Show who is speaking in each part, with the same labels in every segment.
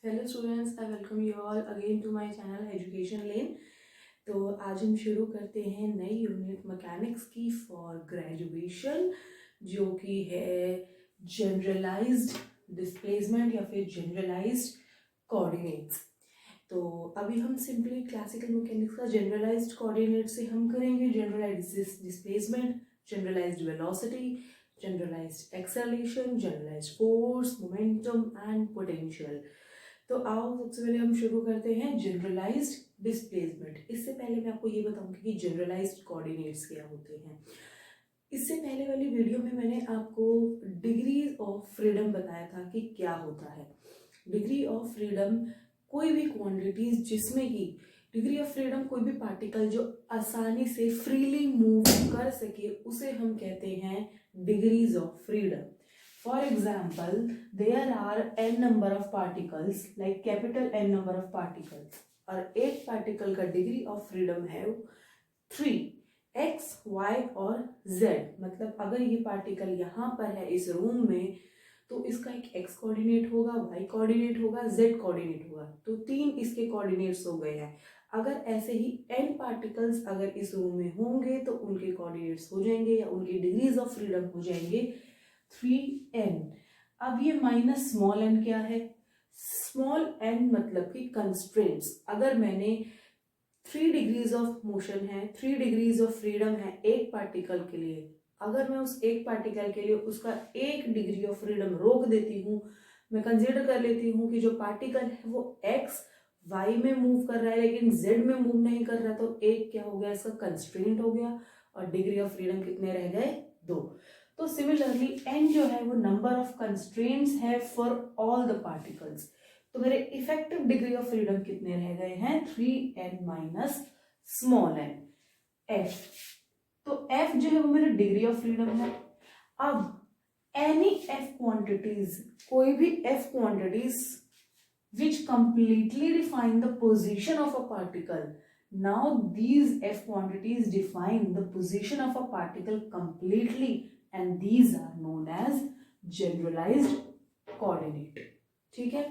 Speaker 1: Hello students, I welcome you all again to my channel Education Lane. तो आज हम शुरू करते हैं नई यूनिट मैकेनिक्स की फॉर ग्रेजुएशन, जो कि है जनरलाइज्ड डिस्प्लेसमेंट या फिर जनरलाइज्ड कोऑर्डिनेट्स। तो अभी हम सिंपली क्लासिकल मैकेनिक्स का जनरलाइज्ड कोऑर्डिनेट से हम करेंगे generalised displacement, generalised velocity, generalised acceleration, generalised force, momentum and potential. तो आओ सबसे पहले हम शुरू करते हैं जनरलाइज्ड डिस्प्लेसमेंट। इससे पहले मैं आपको ये बताऊंगी कि जनरलाइज्ड कोऑर्डिनेट्स क्या होते हैं। इससे पहले वाली वीडियो में मैंने आपको डिग्री ऑफ फ्रीडम बताया था कि क्या होता है। डिग्री ऑफ फ्रीडम कोई भी क्वांटिटीज जिसमें कि डिग्री ऑफ फ्रीडम कोई भी पार्टिकल जो आसानी से फ्रीली मूव कर सके उसे हम कहते हैं degrees of freedom. For example, there are n number of particles, like capital N number of particles, और एक पार्टिकल का डिग्री ऑफ फ्रीडम है 3, x, y और z। मतलब अगर ये पार्टिकल यहाँ पर है इस रूम में तो इसका एक x कोऑर्डिनेट होगा, y कोऑर्डिनेट होगा, z कोऑर्डिनेट होगा। तो 3 इसके कोऑर्डिनेट्स हो गए हैं। अगर ऐसे ही n पार्टिकल्स अगर इस रूम में होंगे तो उनके कोऑर्डिनेट्स हो जाएंगे या उनके डिग्रीज ऑफ फ्रीडम हो जाएंगे 3n। अब ये माइनस स्मॉल n क्या है? स्मॉल n मतलब कि कंस्ट्रेंट्स। अगर मैंने 3 डिग्रीज ऑफ मोशन है, 3 डिग्रीज ऑफ फ्रीडम है एक पार्टिकल के लिए, अगर मैं उस एक पार्टिकल के लिए उसका 1 डिग्री ऑफ फ्रीडम रोक देती हूँ, मैं कंसिडर कर लेती हूँ कि जो पार्टिकल है वो x y में मूव कर रहा है लेकिन z में मूव नहीं कर रहा, तो एक क्या हो गया, इसका कंस्ट्रेंट हो गया और डिग्री ऑफ फ्रीडम कितने रह गए? 2। तो सिमिलरली n जो है वो नंबर ऑफ कंस्ट्रेंट्स है फॉर ऑल द पार्टिकल्स। तो मेरे इफेक्टिव डिग्री ऑफ फ्रीडम कितने रह गए हैं? 3n minus small n, f। तो f जो है वो मेरा डिग्री ऑफ फ्रीडम है। अब एनी f क्वांटिटीज, कोई भी f quantities which completely define the position of a particle. Now these f quantities define the position of a particle completely and these are known as generalized coordinate। ठीक है,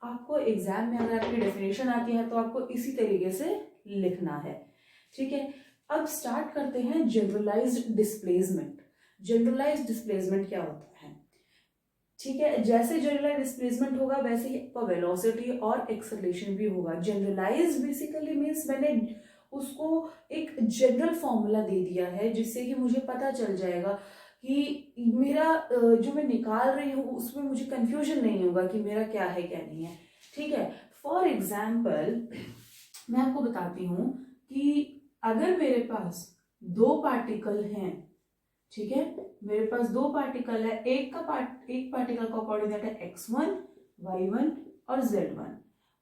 Speaker 1: आपको exam में अगर आपकी definition आती है तो आपको इसी तरीके से लिखना है। ठीक है, अब स्टार्ट करते हैं जनरलाइज्ड डिस्प्लेसमेंट। जनरलाइज्ड डिस्प्लेसमेंट क्या होता है? ठीक है, जैसे जनरलाइज डिस्प्लेसमेंट होगा वैसे ही आपका वेलोसिटी और एक्सेलरेशन भी होगा। जनरलाइज बेसिकली मींस मैंने उसको एक जनरल फॉर्मूला दे दिया है जिससे कि मुझे पता चल जाएगा कि मेरा जो मैं निकाल रही हूँ उसमें मुझे कंफ्यूजन नहीं होगा कि मेरा क्या है क्या नहीं है। ठीक है, फॉर एग्जाम्पल मैं आपको बताती हूँ कि अगर मेरे पास 2 पार्टिकल हैं, ठीक है, मेरे पास 2 पार्टिकल है, एक पार्टिकल का कोऑर्डिनेट है x1, y1 और z1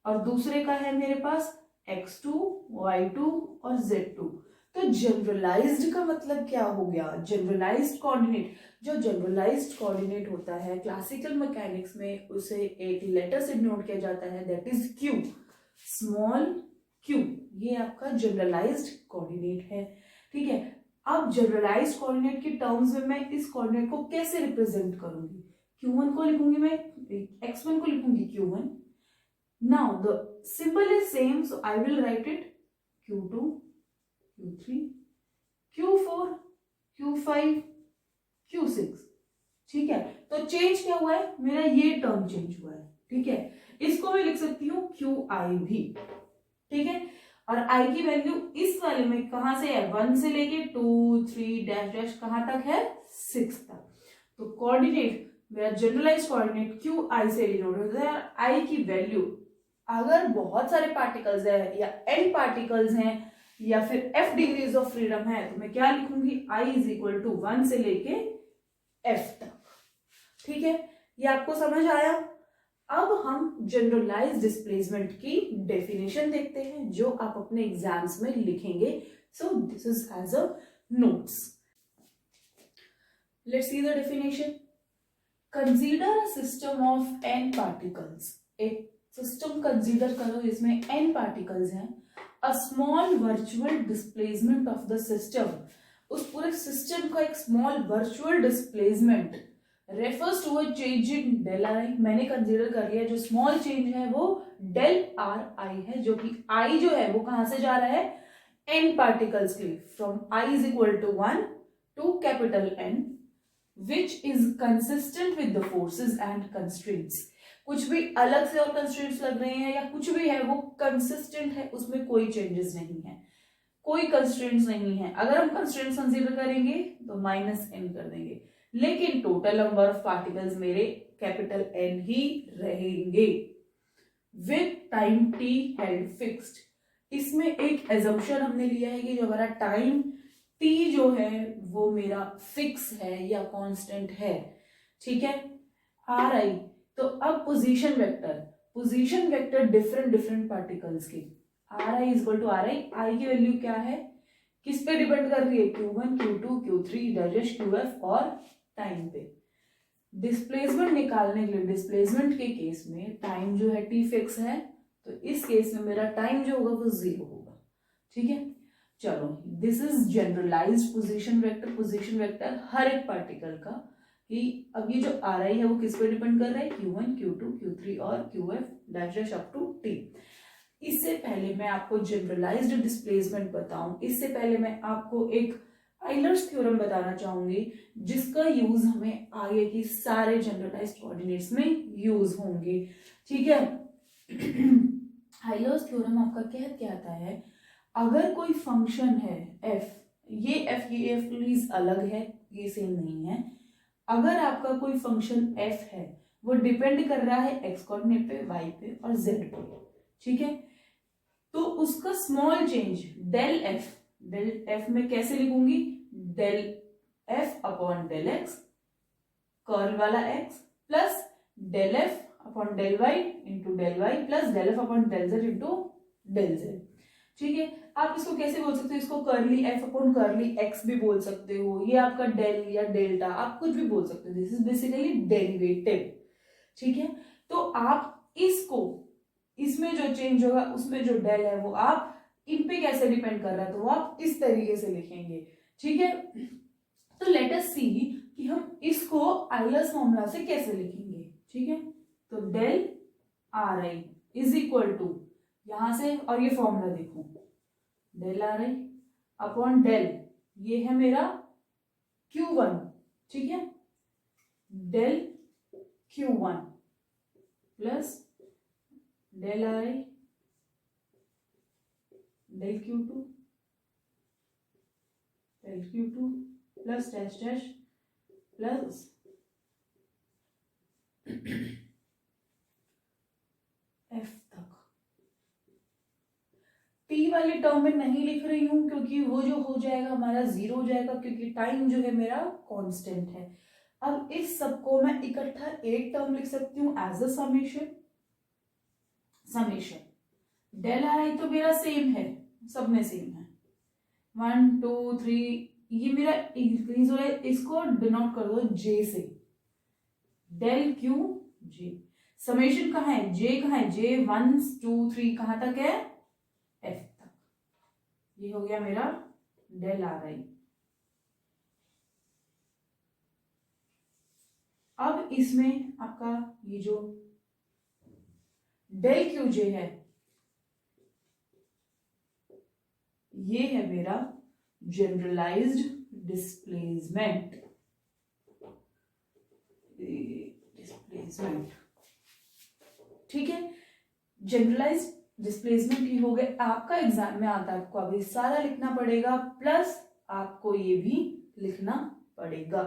Speaker 1: और दूसरे का है मेरे पास x2, y2 और z2। तो जनरलाइज्ड का मतलब क्या हो गया? Generalised coordinate. जो जनरलाइज्ड कोऑर्डिनेट होता है क्लासिकल मैकेनिक्स में उसे एक लेटर से डिनोट किया जाता है, that is q, small q। ये आपका जनरलाइज्ड कोऑर्डिनेट है। ठीक है, अब जनरलाइज कोऑर्डिनेट की टर्म्स में मैं इस कोऑर्डिनेट को कैसे रिप्रेजेंट करूंगी? q1 को लिखूंगी मैं, x1 को लिखूंगी q1। Now the symbol is same, so I will write it q2, q3, q4, q5, q6। ठीक है, तो चेंज क्या हुआ है? मेरा ये टर्म चेंज हुआ है। ठीक है, इसको मैं लिख सकती हूँ qi भी। ठीक है, और i की वैल्यू इस वाले में कहां से है? 1 से लेके 2, 3 डैश डैश कहां तक है? 6 तक। तो कोऑर्डिनेट मेरा जनरलाइज कोऑर्डिनेट क्यू आई से डिनोट होता है। आई की वैल्यू अगर बहुत सारे पार्टिकल्स है या n पार्टिकल्स हैं या फिर f डिग्रीज ऑफ फ्रीडम है तो मैं क्या लिखूंगी? i इज इक्वल टू 1 से लेके f तक। ठीक है, ये आपको समझ आया? अब हम जनरलाइज डिस्प्लेसमेंट की डेफिनेशन देखते हैं जो आप अपने एग्जाम्स में लिखेंगे। So this is as a notes. Let's see the definition. Consider a system of n particles. एक सिस्टम कंसीडर करो जिसमें n पार्टिकल्स हैं। A small virtual displacement of the system. उस पूरे सिस्टम का एक small virtual displacement refers to a change in del r i. मैंने consider कर लिया जो स्मॉल चेंज है वो डेल आर आई है, जो कि आई जो है वो कहां से जा रहा है, एन पार्टिकल्स के लिए, from i is equal to 1 to capital n, which is consistent with the forces and constraints. कुछ भी अलग से और कंस्ट्रेंट्स लग रहे हैं या कुछ भी है वो कंसिस्टेंट है, उसमें कोई चेंजेस नहीं है, कोई कंस्ट्रेंट्स नहीं है। अगर हम कंस्ट्रेंट्स कंसीडर करेंगे तो माइनस एन कर देंगे, लेकिन टोटल नंबर ऑफ पार्टिकल्स मेरे कैपिटल एन ही रहेंगे with time T held fixed. इसमें एक एजम्पशन हमने लिया है कि जो हमारा टाइम टी जो है वो मेरा फिक्स है या कांस्टेंट है, ठीक है। आर आई, तो अब position vector different different particles के, R I is equal to R I, I की वैल्यू क्या है, किस पे डिपेंड कर रही है, Q1 Q2 Q3 digest QF और टाइम पे। डिस्प्लेसमेंट निकालने के लिए, डिस्प्लेसमेंट के केस में टाइम जो है टी फिक्स है, तो इस केस में मेरा टाइम जो होगा वो 0 होगा, ठीक है। चलो, this is generalised position vector हर एक पार्टिकल का, कि अब ये जो आर आई है वो किस पे डिपेंड कर रहा है, Q1 Q2 Q3 और QF dash up to t. इससे पहले मैं आपको जनरलाइज्ड डिस्प्लेसमेंट बताऊं, इससे पहले मैं आपको एक आइलर्स थ्योरम बताना चाहूंगी, जिसका यूज हमें आगे की सारे जनरलाइज्ड कोऑर्डिनेट्स में यूज होंगे, ठीक है। आइलर्स थ्योरम आपका क्या आता है, अगर कोई फंक्शन है f, ये f प्लीज अलग है, ये सेम नहीं है। अगर आपका कोई फंक्शन f है वो डिपेंड कर रहा है x कोऑर्डिनेट पे, y पे और z पे, ठीक है। तो उसका स्मॉल चेंज डेल एफ में कैसे लिखूंगी, del f upon del x curl वाला x plus del f upon del y into del y plus del f upon del z into del z, ठीक है। आप इसको कैसे बोल सकते हो, इसको curly f upon curly x भी बोल सकते हो, ये आपका डेल या डेल्टा आप कुछ भी बोल सकते हो, दिस इज बेसिकली डेरिवेटिव, ठीक है। तो आप इसको, इसमें जो चेंज होगा उसमें जो डेल है वो आप इन पे कैसे डिपेंड कर रहा है, तो वो आप इस तरीके से लिखेंगे, ठीक है। तो लेट अस सी कि हम इसको आइलर्स फॉर्मूला से कैसे लिखेंगे, ठीक है। तो del r I is equal to, यहां से और ये फॉर्मूला देखो, del r i upon del, ये है मेरा Q1, ठीक है, del Q1 plus del r i del Q2 plus dash dash plus f तक। टी वाली टर्म में नहीं लिख रही हूं क्योंकि वो जो हो जाएगा हमारा 0 हो जाएगा, क्योंकि टाइम जो है मेरा कांस्टेंट है। अब इस सबको मैं इकट्ठा एक टर्म लिख सकती हूँ as a summation del r आई तो मेरा सेम है, सब में सेम है, 1 2 3, ये मेरा इंक्रीज हो रहा है, इसको डिनोट कर दो जे से, डेल क्यू जे, समेशन कहाँ है, जे कहाँ है, जे 1 2 3 कहाँ तक है, एफ तक। ये हो गया मेरा डेल आर आई। अब इसमें आपका ये जो डेल क्यू जे है, ये है मेरा जनरलाइज्ड डिस्प्लेसमेंट, ठीक है। जनरलाइज्ड डिस्प्लेसमेंट ही हो गए, आपका एग्जाम में आता है, आपको अभी सारा लिखना पड़ेगा प्लस आपको ये भी लिखना पड़ेगा।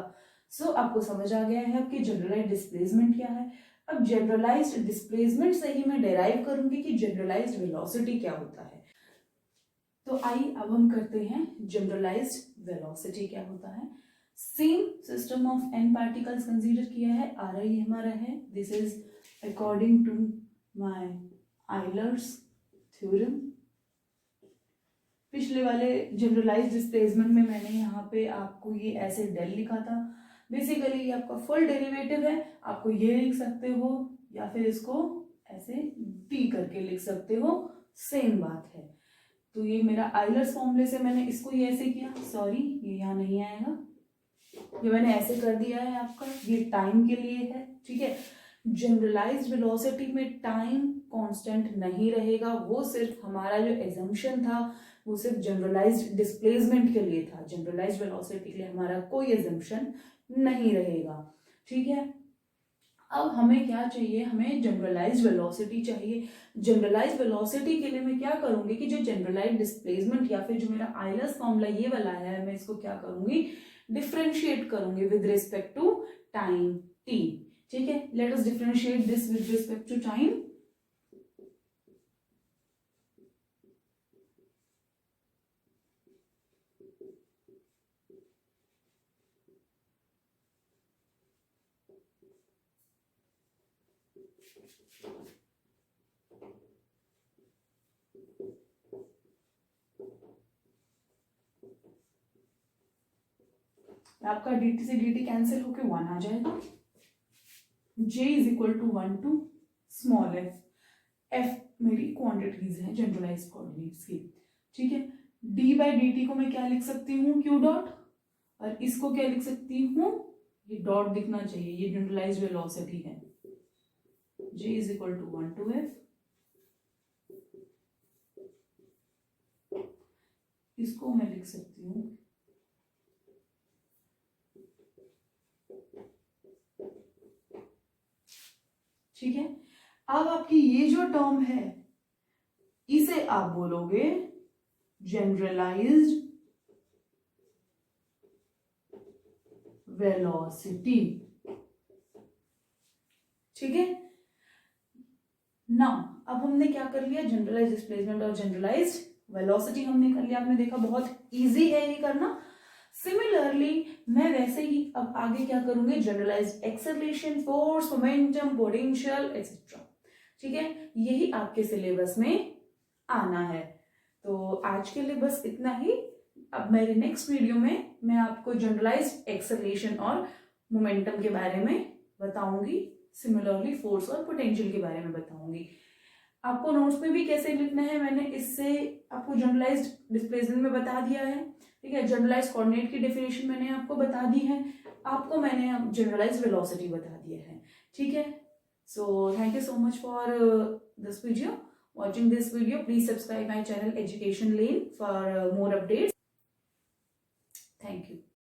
Speaker 1: सो आपको समझ आ गया है आपकी जनरलाइज्ड डिस्प्लेसमेंट क्या है। अब जनरलाइज्ड डिस्प्लेसमेंट से ही मैं डेराइव करूंगी कि जनरलाइज्ड वेलोसिटी क्या होता है। तो आइए अब हम करते हैं जनरलाइज्ड वेलोसिटी क्या होता है। Same system of n particles consider किया है, आर आई हमारा है, this is according to my Euler's theorem. पिछले वाले जनरलाइज्ड डिस्प्लेसमेंट में मैंने यहाँ पे आपको ये ऐसे डेल लिखा था, बेसिकली ये आपका फुल डेरिवेटिव है, आपको ये लिख सकते हो या फिर इसको ऐसे टी करके लिख सकते हो, सेम बात है। तो ये मेरा आइलर्स फॉर्मूले से मैंने इसको ये ऐसे किया, सॉरी ये यहाँ नहीं आएगा, ये मैंने ऐसे कर दिया है आपका, ये टाइम के लिए है, ठीक है। जनरलाइज्ड वेलोसिटी में टाइम कांस्टेंट नहीं रहेगा, वो सिर्फ हमारा जो एजम्पशन था वो सिर्फ जनरलाइज्ड डिस्प्लेसमेंट के लिए था। जनरलाइज्ड वेलोसिटी के लिए हमारा कोई एजम्पशन नहीं रहेगा, ठीक है। अब हमें क्या चाहिए, हमें जनरलाइज्ड वेलोसिटी चाहिए। जनरलाइज्ड वेलोसिटी के लिए मैं क्या करूंगी कि जो जनरलाइज्ड डिस्प्लेसमेंट या फिर जो मेरा आइलर्स फॉर्मूला ये वाला है, मैं इसको क्या करूंगी, डिफरेंशिएट करूंगी with respect to time t, ठीक है। Let us differentiate this with respect to time. आपका dt से dt कैंसिल होके 1 आ जाएगा। j is equal to 1 to small f, f मेरी क्वांटिटीज हैं जनरलाइज कोऑर्डिनेट्स की, ठीक है। d बाई डी टी को मैं क्या लिख सकती हूँ, q डॉट, और इसको क्या लिख सकती हूँ, ये डॉट दिखना चाहिए, ये जनरलाइज वेलोसिटी है। j is equal to 1 to f, इसको मैं लिख सकती हूँ ठीक है। अब आपकी ये जो टर्म है इसे आप बोलोगे जनरलाइज्ड वेलोसिटी, ठीक है ना। अब हमने क्या कर लिया, जनरलाइज्ड डिस्प्लेसमेंट और जनरलाइज्ड वेलोसिटी हमने कर लिया। आपने देखा बहुत इजी है ये करना। सिमिलरली मैं वैसे ही अब आगे क्या करूंगी, generalised acceleration, force, momentum, potential etcetera, ठीक है। यही आपके सिलेबस में आना है। तो आज के लिए बस इतना ही। अब मेरे नेक्स्ट वीडियो में मैं आपको जनरलाइज्ड एक्सेलरेशन और मोमेंटम के बारे में बताऊंगी, सिमिलरली फोर्स और पोटेंशियल के बारे में बताऊंगी। आपको नोट्स में भी कैसे लिखना है मैंने इससे आपको जनरलाइज्ड डिस्प्लेसमेंट में बता दिया है, ठीक है। जनरलाइज्ड कोऑर्डिनेट की डेफिनेशन मैंने आपको बता दी है, आपको मैंने जनरलाइज्ड वेलोसिटी बता दिया है, ठीक है। So thank you so much for this video, watching this video. Please subscribe my channel Education Lane for more updates. Thank you.